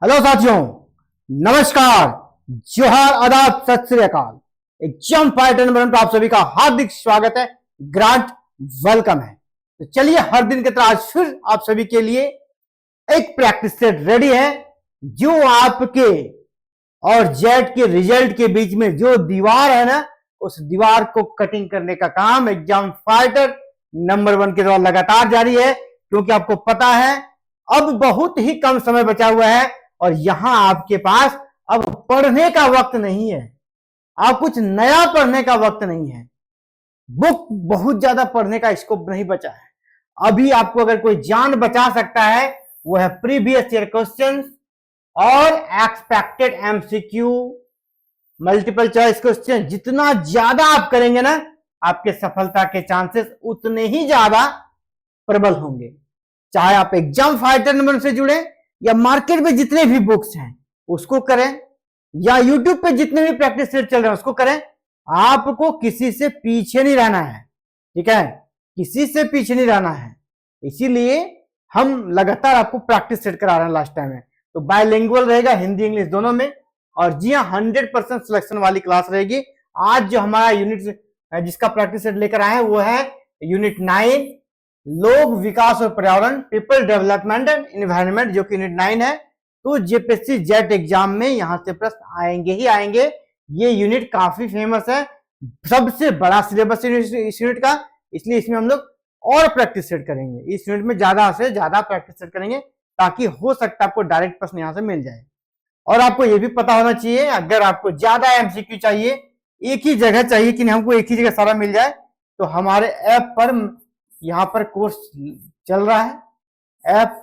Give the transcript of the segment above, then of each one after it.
Hello साथियों, नमस्कार, जोहार, आदाब, सत श्री अकाल। एग्जाम फाइटर नंबर 1 पर आप सभी का हार्दिक स्वागत है, ग्रांट वेलकम है। तो चलिए, हर दिन की तरह आज फिर आप सभी के लिए एक प्रैक्टिस सेट रेडी है, जो आपके और जेट के रिजल्ट के बीच में जो दीवार है ना, उस दीवार को कटिंग करने का काम एग्जाम फाइटर नंबर 1 के द्वारा लगातार जारी है। क्योंकि आपको पता है अब बहुत ही कम समय बचा हुआ है और यहां आपके पास अब पढ़ने का वक्त नहीं है, आप कुछ नया पढ़ने का वक्त नहीं है, बुक बहुत ज्यादा पढ़ने का स्कोप नहीं बचा है। अभी आपको अगर कोई जान बचा सकता है वो है प्रीवियस ईयर क्वेश्चंस और expected MCQ, multiple choice question. जितना ज्यादा आप करेंगे ना, आपके सफलता के चांसेस उतने ही ज्यादा प्रबल होंगे। चाहे आप एग्जाम फाइटर नंबर से जुड़े या मार्केट में जितने भी बुक्स हैं उसको करें, या यूट्यूब पे जितने भी प्रैक्टिस सेट चल रहे हैं उसको करें। आपको किसी से पीछे नहीं रहना है, ठीक है, किसी से पीछे नहीं रहना है। इसीलिए हम लगातार आपको प्रैक्टिस सेट करा रहे हैं लास्ट टाइम में। तो बायलिंगुअल रहेगा, हिंदी इंग्लिश दोनों में। और जी हाँ, 100% सिलेक्शन वाली क्लास रहेगी। आज जो हमारा यूनिट जिसका प्रैक्टिस सेट लेकर आए हैं वो है यूनिट 9, लोक विकास और पर्यावरण, पीपल डेवलपमेंट एंड इन्वायरमेंट, जो कि यूनिट 9 है। तो जेपीएससी जेट एग्जाम में यहां से प्रश्न आएंगे ही आएंगे। ये यूनिट काफी फेमस है, सबसे बड़ा सिलेबस इस यूनिट का, इसलिए इसमें हम लोग और प्रैक्टिस सेट करेंगे। इस यूनिट में ज्यादा से ज्यादा प्रैक्टिस सेट करेंगे ताकि हो सकता है आपको डायरेक्ट प्रश्न यहां से मिल जाए। और आपको यह भी पता होना चाहिए, अगर आपको ज्यादा एमसीक्यू चाहिए, एक ही जगह चाहिए कि हमको एक ही जगह सारा मिल जाए, तो हमारे ऐप पर यहां पर कोर्स चल रहा है। ऐप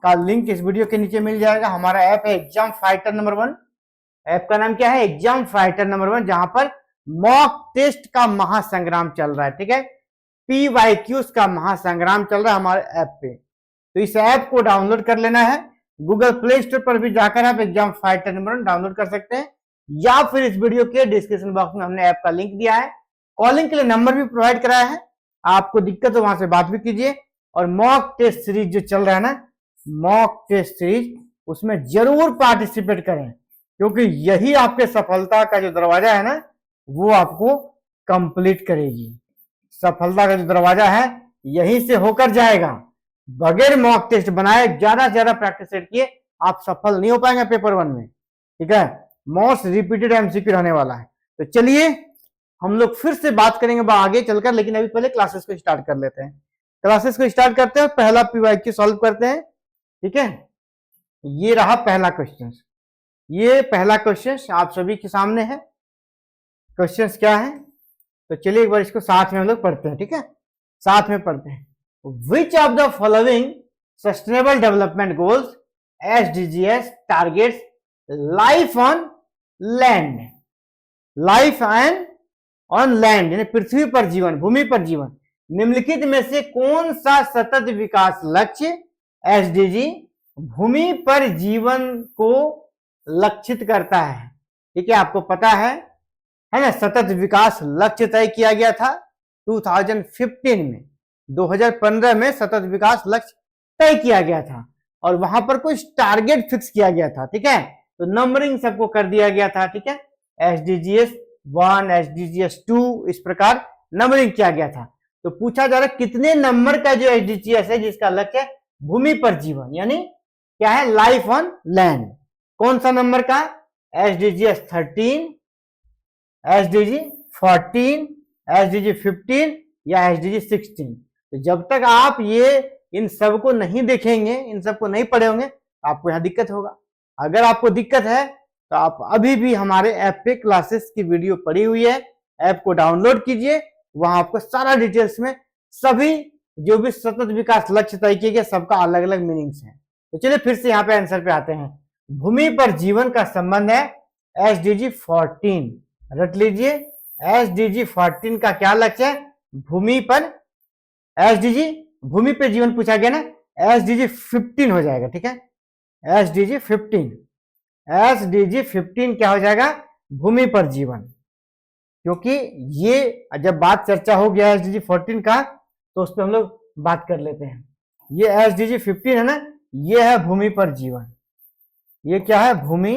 का लिंक इस वीडियो के नीचे मिल जाएगा। हमारा ऐप है एग्जाम फाइटर नंबर 1। ऐप का नाम क्या है? एग्जाम फाइटर नंबर 1, जहां पर मॉक टेस्ट का महासंग्राम चल रहा है, ठीक है, पीवाईक्यूज का महासंग्राम चल रहा है हमारे ऐप पे। तो इस ऐप को डाउनलोड कर लेना है। गूगल प्ले स्टोर पर भी जाकर आप एग्जाम फाइटर नंबर 1 डाउनलोड कर सकते हैं, या फिर इस वीडियो के डिस्क्रिप्शन बॉक्स में हमने ऐप का लिंक दिया है। कॉलिंग के लिए नंबर भी प्रोवाइड कराया है, आपको दिक्कत हो वहां से बात भी कीजिए। और मॉक टेस्ट सीरीज जो चल रहा है ना, मॉक टेस्ट सीरीज, उसमें जरूर पार्टिसिपेट करें, क्योंकि यही आपके सफलता का जो दरवाजा है ना, वो आपको कंप्लीट करेगी। सफलता का जो दरवाजा है यहीं से होकर जाएगा। बगैर मॉक टेस्ट बनाए ज्यादा से ज्यादा प्रैक्टिस सेट किए आप सफल नहीं हो पाएंगे पेपर 1 में, ठीक है। मोस्ट रिपीटेड एमसीक्यू रहने वाला है। तो चलिए हम लोग फिर से बात करेंगे आगे चलकर, लेकिन अभी पहले क्लासेस को स्टार्ट कर लेते हैं। क्लासेस को स्टार्ट करते हैं और पहला पीवाईक्यू सॉल्व करते हैं, ठीक है। ये रहा पहला क्वेश्चन। ये पहला क्वेश्चन आप सभी के सामने है। क्वेश्चन क्या है? तो चलिए एक बार इसको साथ में हम लोग पढ़ते हैं, ठीक है, साथ में पढ़ते हैं। Which of the following sustainable development goals SDGs targets life on land, life and on land यानी पृथ्वी पर जीवन, भूमि पर जीवन, निम्नलिखित में से कौन सा सतत विकास लक्ष्य एसडीजी भूमि पर जीवन को लक्षित करता है? ठीक है, आपको पता है ना, सतत विकास लक्ष्य तय किया गया था 2015 में, 2015 में सतत विकास लक्ष्य तय किया गया था और वहां पर कुछ टारगेट फिक्स किया गया था, ठीक है। तो नंबरिंग सबको कर दिया गया था, ठीक है, एसडीजीएस 1, एसडीजीएस 2, इस प्रकार नंबरिंग किया गया था। तो पूछा जा रहा है कितने नंबर का जो एसडीजीएस है जिसका लक्ष्य है भूमि पर जीवन, यानी क्या है, लाइफ ऑन लैंड, कौन सा नंबर का? एसडीजीएस 13, एसडीजी 14, एसडीजी 15 या एसडीजी 16। तो जब तक आप ये इन सबको नहीं देखेंगे, इन सबको नहीं पढ़े होंगे, आपको यहाँ दिक्कत होगा। अगर आपको दिक्कत है तो आप अभी भी हमारे ऐप पे क्लासेस की वीडियो पड़ी हुई है, ऐप को डाउनलोड कीजिए, वहां आपको सारा डिटेल्स में सभी जो भी सतत विकास लक्ष्य तय किए गए सबका अलग अलग मीनिंग्स है। तो चलिए फिर से यहाँ पे आंसर पे आते हैं। भूमि पर जीवन का संबंध है एसडीजी 14, रट लीजिए। एसडीजी 14 का क्या लक्ष्य है? भूमि पर, एसडीजी भूमि पर जीवन पूछा गया ना, एसडीजी 15 हो जाएगा, ठीक है, एसडीजी 15, एसडीजी 15 क्या हो जाएगा? भूमि पर जीवन। क्योंकि ये जब बात चर्चा हो गया एसडीजी 14 का, तो उस पर हम लोग बात कर लेते हैं। ये एसडीजी 15 है ना, ये है भूमि पर जीवन। ये क्या है, भूमि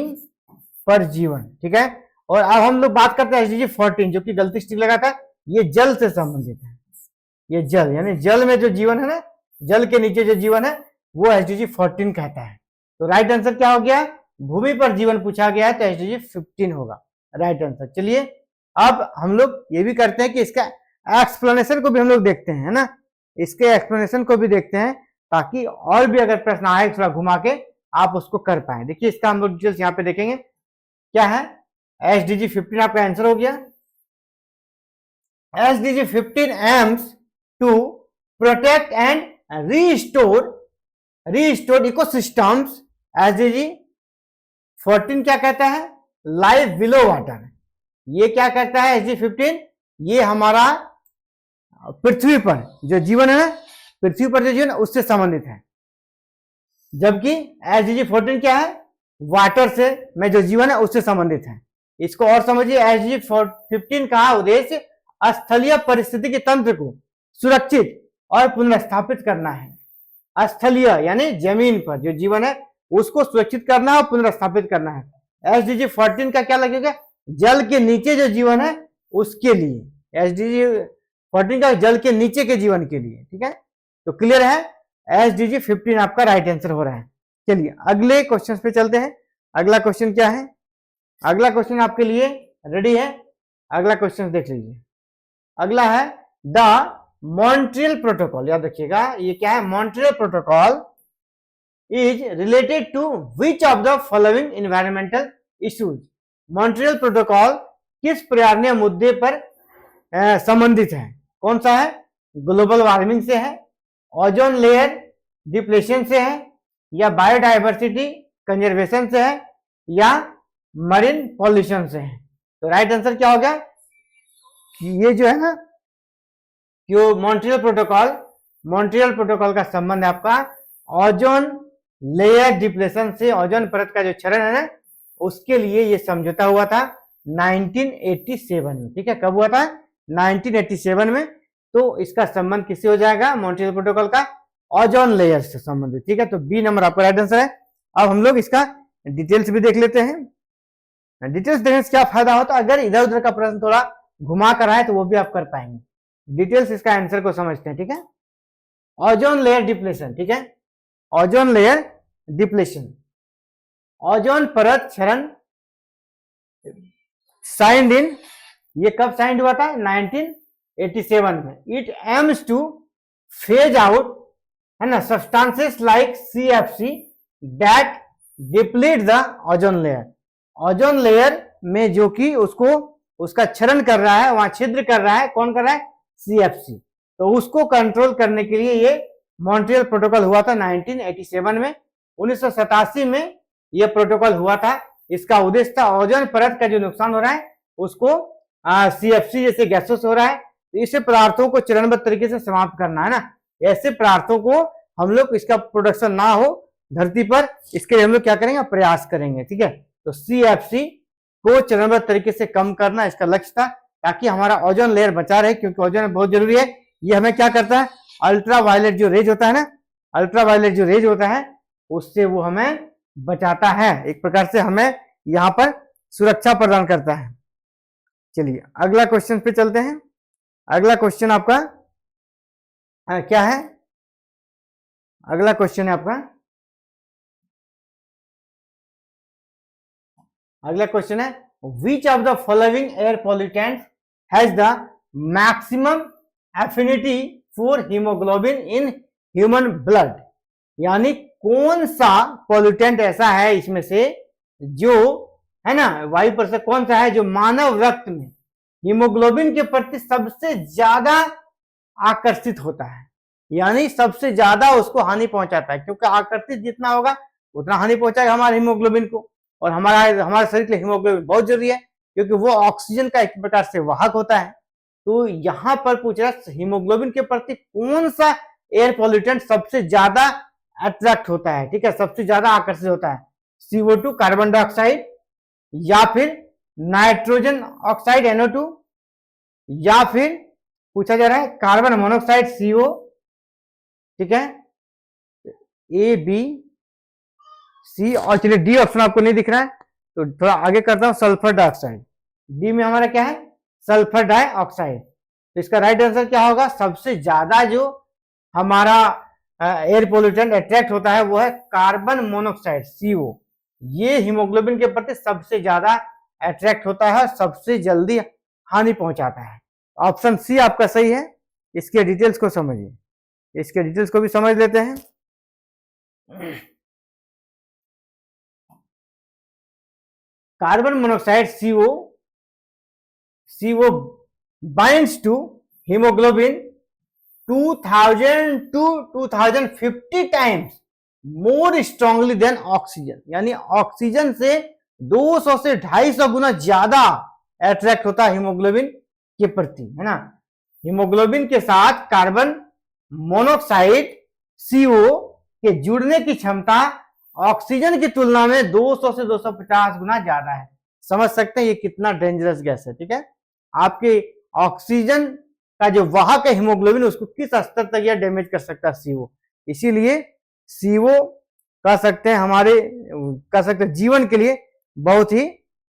पर जीवन, ठीक है। और अब हम लोग बात करते हैं एसडीजी 14, जो कि गलती स्टिक लगा था, ये जल से संबंधित है। ये जल यानी जल में जो जीवन है ना, जल के नीचे जो जीवन है वो एसडीजी 14 कहता है। तो राइट आंसर क्या हो गया, भूमि पर जीवन पूछा गया है तो एसडीजी 15 होगा राइट आंसर। चलिए अब हम लोग ये भी करते हैं कि इसका एक्सप्लेनेशन को भी हम लोग देखते हैं, है ना, इसके एक्सप्लेनेशन को भी देखते हैं ताकि और भी अगर प्रश्न आए थोड़ा घुमा के आप उसको कर पाए। देखिए इसका हम लोग डिटेल्स यहाँ पे देखेंगे क्या है। एसडीजी 15 आपका आंसर हो गया। SDG 15 aims to protect and restore ecosystems. SDG 14 क्या कहता है, लाइफ बिलो वाटर। ये क्या कहता है एसडीजी 15, ये हमारा पृथ्वी पर जो जीवन है ना, पृथ्वी पर जो जीवन है उससे संबंधित है। जबकि एसडीजी 14 क्या है, वाटर से में जो जीवन है उससे संबंधित है। इसको और समझिए, एसडीजी 15 का उद्देश्य स्थलीय पारिस्थितिकी तंत्र को सुरक्षित और पुनर्स्थापित करना है। स्थलीय यानी जमीन पर जो जीवन है उसको सुरक्षित करना है और पुनर्स्थापित करना है। एसडीजी 14 का क्या लगेगा, जल के नीचे जो जीवन है उसके लिए। एसडीजी 14 का जल के नीचे के जीवन के लिए, ठीक है। तो क्लियर है, एसडीजी 15 आपका राइट आंसर हो रहा है। चलिए अगले क्वेश्चन पे चलते हैं। अगला क्वेश्चन क्या है, अगला क्वेश्चन आपके लिए रेडी है। अगला क्वेश्चन देख लीजिए। अगला है द मॉन्ट्रियल प्रोटोकॉल। याद रखिएगा ये क्या है, Montreal protocol is related to which of the following environmental issues. Montreal protocol किस पर्यावरणीय मुद्दे पर संबंधित है, कौन सा है, ग्लोबल वार्मिंग से है, ओजोन लेयर डिप्लेशन से है, या बायोडाइवर्सिटी कंजर्वेशन से है, या मरीन पॉल्यूशन से है। तो राइट आंसर क्या होगा कि ये जो है ना, जो मॉन्ट्रियल प्रोटोकॉल का संबंध है आपका ओजोन लेयर डिप्लेशन से। ओजोन परत का जो क्षरण है ना उसके लिए ये समझौता हुआ था 1987 में, ठीक है। कब हुआ था, 1987 में। तो इसका संबंध किससे हो जाएगा, मॉन्ट्रियल प्रोटोकॉल का ओजोन लेयर से संबंधित, ठीक है। तो बी नंबर आपका राइट आंसर है। अब हम लोग इसका डिटेल्स भी देख लेते हैं। डिटेल्स देखने से क्या फायदा होता है, अगर इधर उधर का प्रश्न थोड़ा घुमा कर आए तो वो भी आप कर पाएंगे। डिटेल्स इसका आंसर को समझते हैं, ठीक है। ओजोन लेयर डिप्लेशन, ठीक है, ओजोन लेयर डिप्लेशन, ओजोन परत क्षरण साइंड इन, ये कब साइंड हुआ था, 1987 में। It aims two phase out, है ना, substances like CFC that deplete the ozone layer. Ozone layer में जो कि उसको उसका क्षरण कर रहा है, वहां छिद्र कर रहा है, कौन कर रहा है, सीएफसी। तो उसको कंट्रोल करने के लिए ये मॉन्ट्रियल प्रोटोकॉल हुआ था 1987 में। 1987 में यह प्रोटोकॉल हुआ था। इसका उद्देश्य था ओजोन परत का जो नुकसान हो रहा है उसको सीएफसी जैसे गैसों से हो रहा है, तो ऐसे पदार्थों को चरणबद्ध तरीके से समाप्त करना है ना। ऐसे पदार्थों को हम लोग इसका प्रोडक्शन ना हो धरती पर, इसके लिए हम लोग क्या करेंगे, प्रयास करेंगे, ठीक है। तो सीएफसी को चरणबद्ध तरीके से कम करना इसका लक्ष्य था, ताकि हमारा ओजोन लेयर बचा रहे, क्योंकि ओजोन बहुत जरूरी है। ये हमें क्या करता है, अल्ट्रा वायलेट जो रेज होता है ना, अल्ट्रा वायलेट जो रेज होता है उससे वो हमें बचाता है, एक प्रकार से हमें यहाँ पर सुरक्षा प्रदान करता है। चलिए अगला क्वेश्चन पे चलते हैं। अगला क्वेश्चन आपका क्या है, अगला क्वेश्चन है आपका, अगला क्वेश्चन है विच of the following air pollutants has the maximum affinity for haemoglobin in human blood. यानी कौन सा पॉल्यूटेंट ऐसा है इसमें से जो है ना, वायु पर से कौन सा है जो मानव रक्त में हीमोग्लोबिन के प्रति सबसे ज्यादा आकर्षित होता है, यानी सबसे ज्यादा उसको हानि पहुंचाता है। क्योंकि आकर्षित जितना होगा उतना हानि पहुंचाएगा हमारे हीमोग्लोबिन को, और हमारे शरीर के लिए हीमोग्लोबिन बहुत जरूरी है, क्योंकि वो ऑक्सीजन का एक प्रकार से वाहक होता है। तो यहां पर पूछ रहा है हीमोग्लोबिन के प्रति कौन सा एयर पॉल्यूटेंट सबसे ज्यादा अट्रैक्ट होता है, ठीक है, सबसे ज्यादा आकर्षित होता है। CO2 कार्बन डाइऑक्साइड, या फिर नाइट्रोजन ऑक्साइड NO2, या फिर पूछा जा रहा है कार्बन मोनोऑक्साइड CO, ठीक है, A B सी। और चलिए डी ऑप्शन आपको नहीं दिख रहा है तो थोड़ा आगे करता हूं, सल्फर डाइऑक्साइड। डी में हमारा क्या है, सल्फर डाइऑक्साइड। तो इसका राइट आंसर क्या होगा, सबसे ज्यादा जो हमारा एयर पोल्यूटेंट अट्रैक्ट होता है वो है कार्बन मोनोऑक्साइड, CO। ये हीमोग्लोबिन के प्रति सबसे ज्यादा अट्रैक्ट होता है, सबसे जल्दी हानि पहुंचाता है। ऑप्शन सी आपका सही है। इसके डिटेल्स को समझिए, इसके डिटेल्स को भी समझ लेते हैं। Carbon monoxide CO binds to hemoglobin 2000 to 2050 times more strongly than oxygen. यानी ऑक्सीजन से 200 से 250 गुना ज्यादा अट्रैक्ट होता है हीमोग्लोबिन के प्रति, है ना। हीमोग्लोबिन के साथ कार्बन मोनोऑक्साइड CO के जुड़ने की क्षमता ऑक्सीजन की तुलना में 200 से 250 गुना ज्यादा है। समझ सकते हैं ये कितना डेंजरस गैस है, ठीक है। आपके ऑक्सीजन का जो वाहक है हीमोग्लोबिन, उसको किस स्तर तक यह डैमेज कर सकता है, CO। इसीलिए CO कह सकते हैं हमारे, कह सकते हैं जीवन के लिए बहुत ही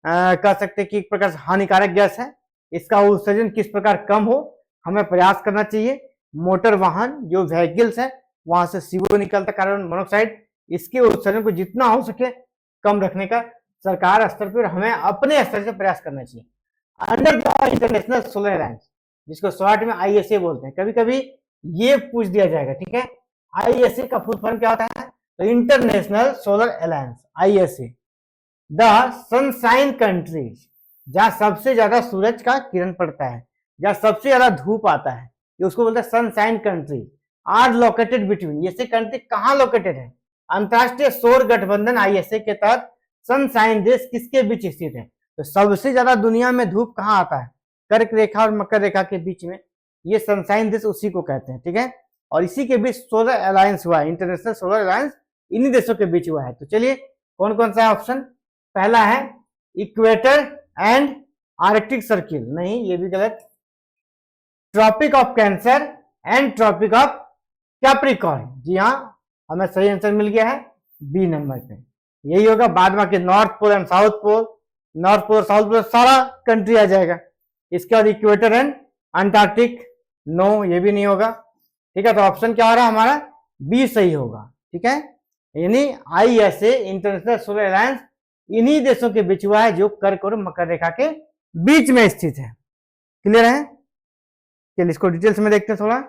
कह सकते हैं कि एक प्रकार से हानिकारक गैस है। इसका उत्सर्जन किस प्रकार कम हो, हमें प्रयास करना चाहिए। मोटर वाहन जो व्हीकल्स है वहां से CO निकलता कार्बन मोनोऑक्साइड, इसके उत्सर्जन को जितना हो सके कम रखने का सरकार स्तर पर हमें अपने स्तर से प्रयास करना चाहिए। Under the international solar alliance, जिसको शॉर्ट में ISA बोलते हैं, कभी कभी ये पूछ दिया जाएगा, ठीक है। ISA का फुल फॉर्म क्या होता है, तो international solar alliance, ISA। The sunshine countries, जहां सबसे ज्यादा सूरज का किरण पड़ता है, जहां सबसे ज्यादा धूप आता है, ये उसको बोलते हैं sunshine country, are located between. ये कंट्री कहाँ लोकेटेड है, अंतरराष्ट्रीय सौर गठबंधन ISA के तहत सनशाइन देश किसके बीच स्थित है। तो सबसे ज्यादा दुनिया में धूप कहाँ आता है, कर्क रेखा और मकर रेखा के बीच में, ये सनशाइन देश उसी को कहते हैं, ठीक है। और इसी के बीच सोलर अलायंस हुआ है, इंटरनेशनल सोलर अलायंस इन्हीं देशों के बीच हुआ है। तो चलिए कौन कौन सा है ऑप्शन, पहला है इक्वेटर एंड आर्कटिक सर्किल, नहीं ये भी गलत। Tropic of cancer and tropic of Capricorn, जी हाँ हमें सही आंसर मिल गया है बी नंबर पे, यही होगा। बाद में के north pole and south pole, north pole south pole सारा कंट्री आ जाएगा। इसके बाद इक्वेटर एंड अंटार्कटिक, नो ये भी नहीं होगा, ठीक है। तो ऑप्शन क्या हो रहा है हमारा, बी सही होगा, ठीक है। यानी ISA इंटरनेशनल सोलर अलायंस इन्हीं देशों के बीच हुआ है जो कर्क और मकर रेखा के बीच में स्थित है। क्लियर है, चलिए इसको डिटेल्स में देखते हैं, थोड़ा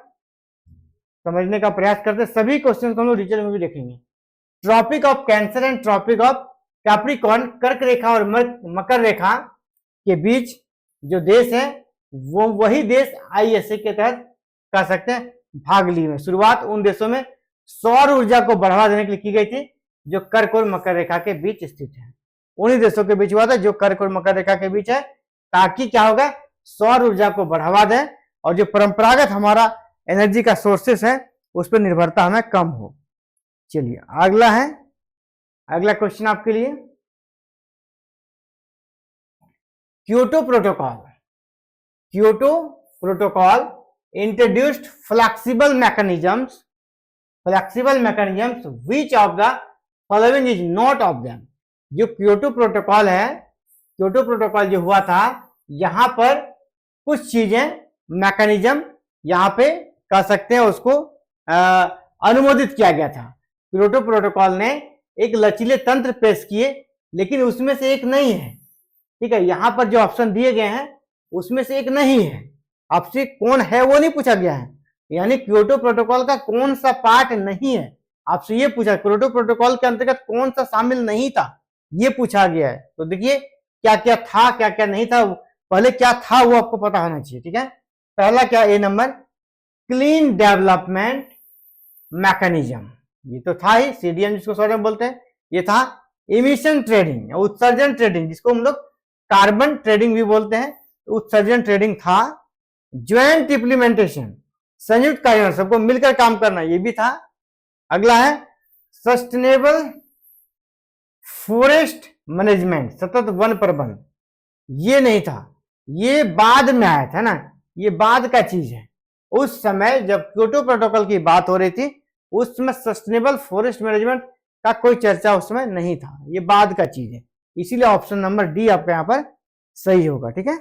समझने का प्रयास करते हैं। सभी क्वेश्चन को हम लोग डिटेल में भी देखेंगे। Tropic of cancer and tropic of capricorn, कर्क रेखा और मकर रेखा के बीच जो देश है वो वही देश ISA के तहत कह सकते हैं भाग ली में। शुरुआत उन देशों में सौर ऊर्जा को बढ़ावा देने के लिए की गई थी जो कर्क और मकर रेखा के बीच स्थित है। उन्हीं देशों के बीच हुआ था जो कर्क और मकर रेखा के बीच है, ताकि क्या होगा, सौर ऊर्जा को बढ़ावा दें और जो परंपरागत हमारा एनर्जी का सोर्सेस है उस पर निर्भरता हमें कम हो। चलिए अगला है, अगला क्वेश्चन आपके लिए, Kyoto protocol. Kyoto protocol introduced flexible mechanisms which of the following is not of them. जो क्योटो प्रोटोकॉल है, क्योटो प्रोटोकॉल जो हुआ था, यहां पर कुछ चीजें मैकेनिज्म यहां पे कह सकते हैं उसको अनुमोदित किया गया था। क्योटो प्रोटोकॉल ने एक लचीले तंत्र पेश किए, लेकिन उसमें से एक नहीं है, ठीक है। यहां पर जो ऑप्शन दिए गए हैं उसमें से एक नहीं है, आपसे कौन है वो नहीं पूछा गया है। यानी क्योटो प्रोटोकॉल का कौन सा पार्ट नहीं है, आपसे ये पूछा क्योटो प्रोटोकॉल के अंतर्गत कौन सा शामिल नहीं था, ये पूछा गया है। तो देखिए क्या क्या था क्या क्या नहीं था, पहले क्या था वो आपको पता होना चाहिए, ठीक है। पहला क्या, ए नंबर, क्लीन डेवलपमेंट मैकेनिज्म, ये तो था ही, CDM जिसको शॉर्ट में बोलते हैं। ये था इमिशन ट्रेडिंग, उत्सर्जन ट्रेडिंग, जिसको हम लोग कार्बन ट्रेडिंग भी बोलते हैं, उत्सर्जन ट्रेडिंग था। ज्वाइंट इंप्लीमेंटेशन, संयुक्त कार्य, सबको मिलकर काम करना, ये भी था। अगला है सस्टेनेबल फॉरेस्ट मैनेजमेंट, सतत वन प्रबंधन, ये नहीं था, ये बाद में आया था ना, ये बाद का चीज है। उस समय जब क्योटो प्रोटोकॉल की बात हो रही थी उस समय सस्टेनेबल फॉरेस्ट मैनेजमेंट का कोई चर्चा उस समय नहीं था, ये बाद का चीज है, इसीलिए ऑप्शन नंबर डी आपका यहाँ पर सही होगा। ठीक है,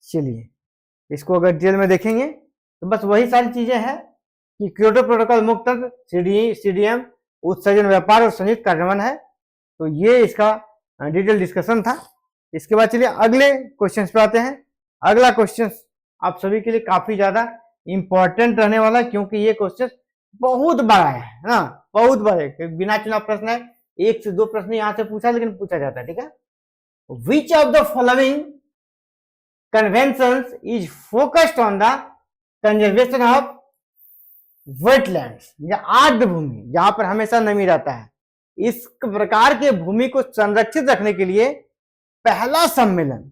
चलिए इसको अगर डिटेल में देखेंगे तो बस वही सारी चीजें हैं कि क्योटो प्रोटोकॉल मुक्त सीडीएम उत्सर्जन व्यापार और संयुक्त कार्यान्वयन है। तो ये इसका डिटेल डिस्कशन था। इसके बाद चलिए अगले क्वेश्चन पे आते हैं। अगला क्वेश्चन आप सभी के लिए काफी ज्यादा इंपॉर्टेंट रहने वाला है, क्योंकि ये क्वेश्चन बहुत बड़ा है ना, बहुत बड़े, बिना चुनाव प्रश्न है, 1 से 2 प्रश्न यहाँ से पूछा, लेकिन पूछा जाता है। ठीक है, विच of the following conventions is focused on the conservation of wetlands या आर्द्र भूमि, जहां पर हमेशा नमी रहता है, इस प्रकार के भूमि को संरक्षित रखने के लिए पहला सम्मेलन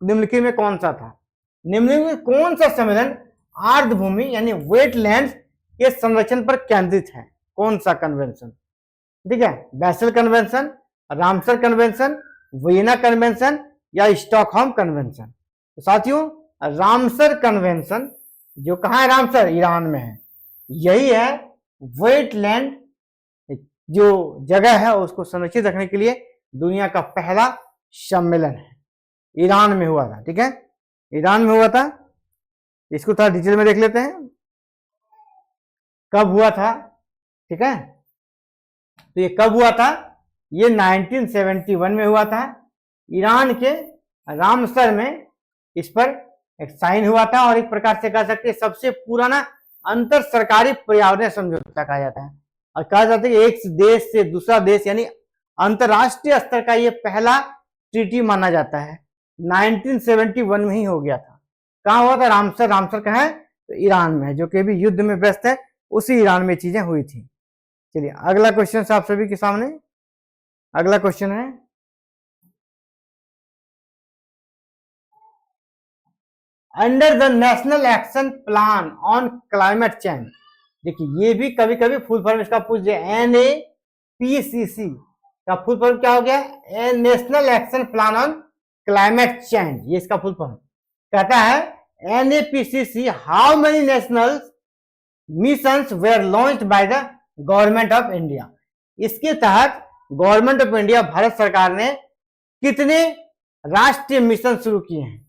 निम्नलिखित में कौन सा था? निम्नलिखित में कौन सा सम्मेलन आर्द्र भूमि यानी वेटलैंड्स के संरक्षण पर केंद्रित है? कौन सा कन्वेंशन? ठीक है, बैसल convention, Ramsar convention, Vienna convention या स्टॉकहोम कन्वेंशन? तो साथियों, रामसर कन्वेंशन जो कहाँ है? रामसर ईरान में है। यही है वेटलैंड जो जगह है उसको संरक्षित रखने के लिए दुनिया का पहला सम्मेलन है, ईरान में हुआ था। ठीक है, ईरान में हुआ था। इसको थोड़ा डिटेल में देख लेते हैं कब हुआ था। ठीक है, तो ये कब हुआ था? ये 1971 में हुआ था, ईरान के रामसर में इस पर एक साइन हुआ था, और एक प्रकार से कह सकते हैं सबसे पुराना अंतर सरकारी पर्यावरण समझौता कहा जाता है, और कहा जाता है कि एक देश से दूसरा देश यानी अंतरराष्ट्रीय स्तर का ये पहला ट्रीटी माना जाता है। 1971 में ही हो गया था। कहाँ हुआ था? रामसर। रामसर कहाँ है? तो ईरान में है, जो कि अभी युद्ध में व्यस्त है, उसी ईरान में चीजें हुई थी। चलिए अगला क्वेश्चन आप सभी के सामने। अगला क्वेश्चन है, under the national action plan on climate change. देखिए ये भी कभी कभी फुल फॉर्म इसका पूछ जाए, NAPCC का फुल फॉर्म क्या हो गया? National action plan on climate change, ये इसका फुल फॉर्म। कहता है NAPCC how many national missions were launched by the government of India. इसके तहत गवर्नमेंट ऑफ इंडिया भारत सरकार ने कितने राष्ट्रीय मिशन शुरू किए हैं?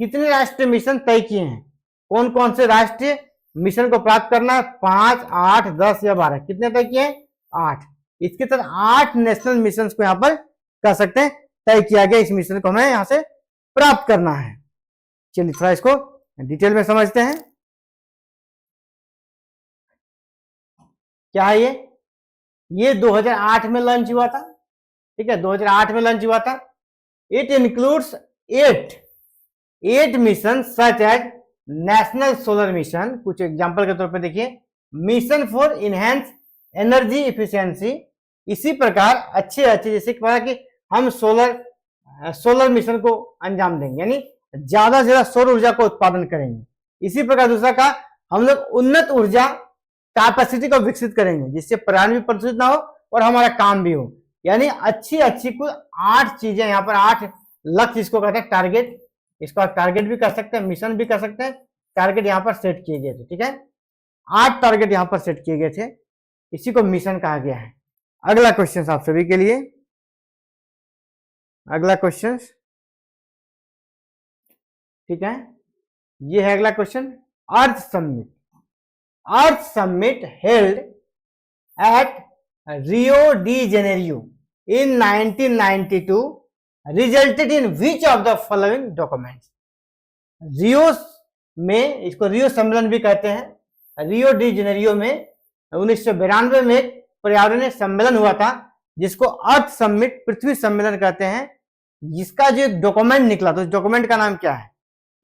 कितने राष्ट्रीय मिशन तय किए हैं? कौन कौन से राष्ट्रीय मिशन को प्राप्त करना है? 5, 8, 10 या 12? कितने तय किए हैं? 8। इसके तहत 8 नेशनल मिशन को यहाँ पर कह सकते हैं तय किया गया। इस मिशन को हमें यहाँ से प्राप्त करना है। चलिए थोड़ा इसको डिटेल में समझते हैं। क्या है ये 2008 में लॉन्च हुआ था। ठीक है, 2008 में लॉन्च हुआ था। It includes 8 mission such as national solar mission. कुछ एग्जांपल के तौर पे देखिए, mission for enhance energy efficiency. इसी प्रकार अच्छे जैसे कि हम सोलर मिशन को अंजाम देंगे, यानी ज्यादा से ज्यादा सौर ऊर्जा को उत्पादन करेंगे। इसी प्रकार दूसरा का हम लोग उन्नत ऊर्जा कैपेसिटी को विकसित करेंगे, जिससे पर्यावरण भी प्रदूषित ना हो और हमारा काम भी हो। यानी अच्छी कुल 8 चीजें यहाँ पर, 8 लक्ष्य इसको कहते हैं टारगेट। इसको आप टारगेट भी कर सकते हैं, मिशन भी कर सकते हैं। टारगेट यहाँ पर सेट किए गए थे। ठीक है, 8 टारगेट यहाँ पर सेट किए गए थे, इसी को मिशन कहा गया है। अगला क्वेश्चन आप सभी के लिए, अगला क्वेश्चन। ठीक है, ये है अगला question. Earth Summit held at Rio de Janeiro in 1992 resulted in which of the following documents. Rio में, इसको रियो सम्मेलन भी कहते हैं, रियो डी जेनेरियो में 1992 में एक पर्यावरणीय सम्मेलन हुआ था, जिसको अर्थ समिट पृथ्वी सम्मेलन कहते हैं। जिसका जो एक डॉक्यूमेंट निकला, तो उस डॉक्यूमेंट का नाम क्या है?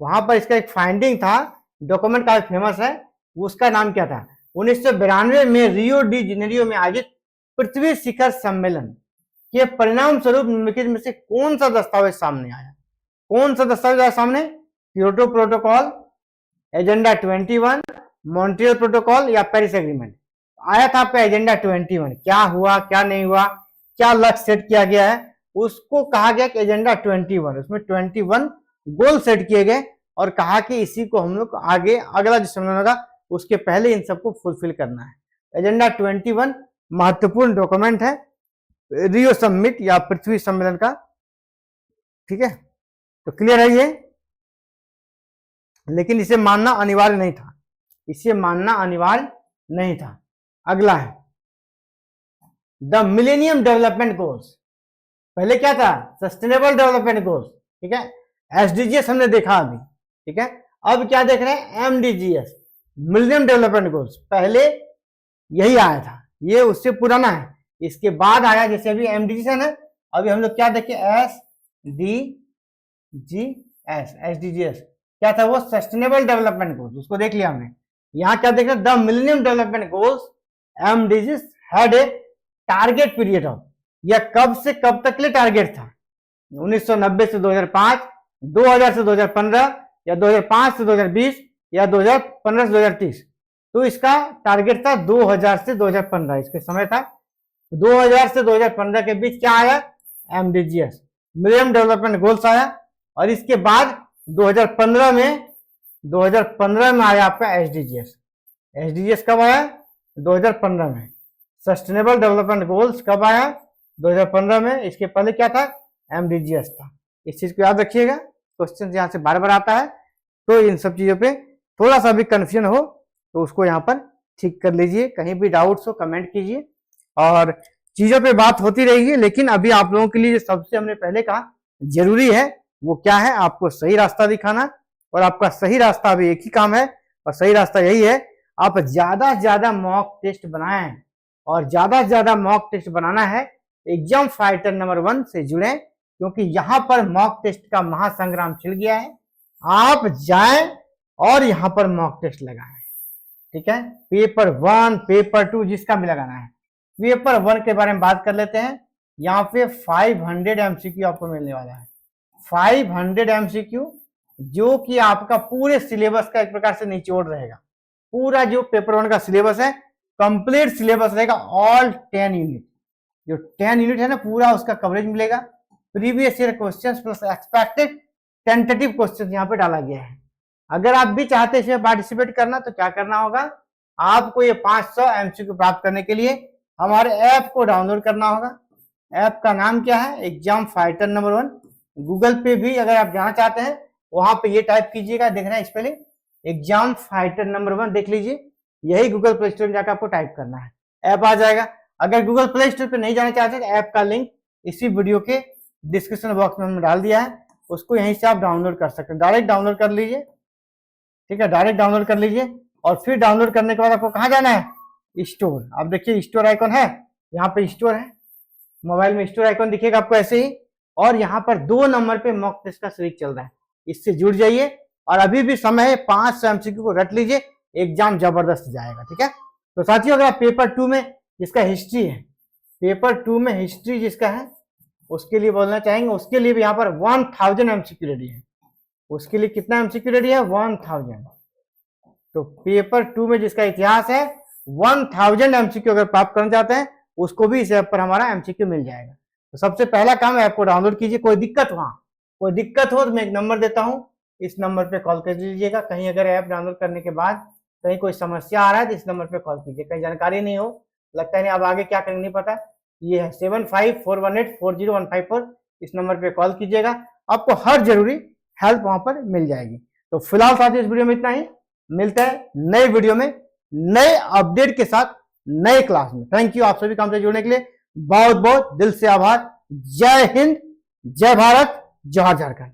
वहां पर इसका एक फाइंडिंग था, डॉक्यूमेंट काफी फेमस है, उसका नाम क्या था? 1992 में रियो डी जेनेरियो में आयोजित पृथ्वी शिखर सम्मेलन के परिणाम स्वरूप निम्नलिखित में से कौन सा दस्तावेज सामने आया? कौन सा दस्तावेज आया सामने? Kyoto protocol, agenda 21, Montreal protocol या पेरिस एग्रीमेंट? आया था आपका एजेंडा 21। क्या हुआ, क्या नहीं हुआ, क्या लक्ष्य सेट किया गया है, उसको कहा गया कि एजेंडा 21। उसमें 21 गोल सेट किए गए और कहा कि इसी को हम लोग आगे अगला जो सम्मेलन होगा उसके पहले इन सबको फुलफिल करना है। एजेंडा 21 महत्वपूर्ण डॉक्यूमेंट है रियो समिट या पृथ्वी सम्मेलन का। ठीक है, तो क्लियर है ये, लेकिन इसे मानना अनिवार्य नहीं था, इसे मानना अनिवार्य नहीं था। अगला है द मिलेनियम डेवलपमेंट गोल्स। पहले क्या था? Sustainable development goals. ठीक है, एसडीजीएस हमने देखा अभी। ठीक है, अब क्या देख रहे हैं? एमडीजीएस, मिलेनियम डेवलपमेंट गोल्स। पहले यही आया था, ये उससे पुराना है, इसके बाद आया जैसे अभी एमडीजीएस है ना, अभी हम लोग क्या देखें? एसडीजीएस क्या था? वो सस्टेनेबल डेवलपमेंट गोल्स, उसको देख लिया हमने। यहाँ क्या देख रहे हैं? The Millennium Development Goals MDGs had a target period of, यह कब से कब तक के लिए टारगेट था? 1990 से 2005, 2000 से 2015, या 2005 से 2020, या 2015 से 2030। तो इसका टारगेट था 2000 से 2015, इसके समय था। 2000 से 2015 के बीच क्या आया? एमडीजीएस, मिलेनियम डेवलपमेंट गोल्स आया। और इसके बाद 2015 में आया आपका एसडीजीएस। एसडीजीएस कब आया? 2015 में। सस्टेनेबल डेवलपमेंट गोल्स कब आया? 2015 में। इसके पहले क्या था? एमडीजीएस था। इस चीज को याद रखिएगा, क्वेश्चन यहाँ से बार बार आता है, तो इन सब चीजों पे थोड़ा सा भी कंफ्यूजन हो तो उसको यहाँ पर ठीक कर लीजिए। कहीं भी डाउट्स हो कमेंट कीजिए, और चीजों पे बात होती रहेगी। लेकिन अभी आप लोगों के लिए सबसे हमने पहले कहा जरूरी है वो क्या है? आपको सही रास्ता दिखाना। और आपका सही रास्ता अभी एक ही काम है, और सही रास्ता यही है, आप ज्यादा से ज्यादा मॉक टेस्ट बनाएं। और ज्यादा से ज्यादा मॉक टेस्ट बनाना है एग्जाम फाइटर नंबर 1 से जुड़े, क्योंकि यहां पर मॉक टेस्ट का महासंग्राम छिड़ गया है। आप जाएं और यहां पर मॉक टेस्ट लगाएं। ठीक है, पेपर 1, पेपर 2 जिसका भी लगाना है। पेपर 1 के बारे में बात कर लेते हैं। यहाँ पे 500 एमसीक्यू आपको मिलने वाला है। 500 एमसीक्यू जो कि आपका पूरे सिलेबस का एक प्रकार से निचोड़ रहेगा। पूरा जो पेपर 1 का सिलेबस है, कंप्लीट सिलेबस रहेगा, ऑल 10 यूनिट। जो 10 यूनिट है ना, पूरा उसका कवरेज मिलेगा। Previous year questions plus expected tentative questions यहाँ पे डाला गया है। अगर आप भी चाहते हैं इसमें पार्टिसिपेट करना, तो क्या करना होगा? आपको ये 500 एमसीक्यू प्राप्त करने के लिए हमारे ऐप को डाउनलोड करना होगा। ऐप का नाम क्या है? Exam fighter number 1। गूगल पे भी अगर आप जाना चाहते हैं, वहां पे ये टाइप कीजिएगा, देखना है स्पेलिंग, एग्जाम फाइटर नंबर 1 देख लीजिए। यही गूगल प्ले स्टोर में जाकर आपको टाइप करना है, ऐप आ जाएगा। अगर गूगल प्ले स्टोर पे नहीं जाना चाहते तो ऐप का लिंक इसी वीडियो के डिस्क्रिप्शन बॉक्स में हमने डाल दिया है, उसको यहीं से आप डाउनलोड कर सकते हैं। डायरेक्ट डाउनलोड कर लीजिए। ठीक है, डायरेक्ट डाउनलोड कर लीजिए। और फिर डाउनलोड करने के बाद आपको कहाँ जाना है? स्टोर। आप देखिए स्टोर आइकॉन है, यहाँ पे स्टोर है, मोबाइल में स्टोर आइकॉन दिखेगा आपको ऐसे ही। और यहाँ पर 2 नंबर पे मॉक टेस्ट का सीरीज चल रहा है, इससे जुड़ जाइए। और अभी भी समय है, 500 एमसीक्यू को रट लीजिए, एग्जाम जबरदस्त जाएगा। ठीक है, तो साथियों अगर आप पेपर 2 में जिसका हिस्ट्री है, पेपर 2 में हिस्ट्री जिसका है, उसके लिए बोलना चाहेंगे, उसके लिए भी यहाँ पर 1000 एमसीक्यू रेडी है। उसके लिए कितना एमसीक्यू रेडी है? 1000। तो पेपर 2 में जिसका इतिहास है, 1000 एमसीक्यू अगर प्राप्त करना चाहते हैं, उसको भी इस ऐप पर हमारा एमसीक्यू मिल जाएगा। तो सबसे पहला काम ऐप को डाउनलोड कीजिए। कोई दिक्कत हो तो मैं एक नंबर देता हूं, इस नंबर पे कॉल कर लीजिएगा। कहीं अगर ऐप डाउनलोड करने के बाद कहीं कोई समस्या आ रहा है तो इस नंबर पे कॉल कीजिए। कहीं जानकारी नहीं हो, लगता है नहीं अब आगे क्या करेंगे नहीं पता, ये है 7541840154। इस नंबर पे कॉल कीजिएगा, आपको हर जरूरी हेल्प वहां पर मिल जाएगी। तो फिलहाल साथियों इस वीडियो में इतना ही, मिलता है नए वीडियो में नए अपडेट के साथ नए क्लास में। थैंक यू आप सभी काम से जुड़ने के लिए, बहुत बहुत दिल से आभार। जय हिंद, जय भारत, जोहार झारखंड।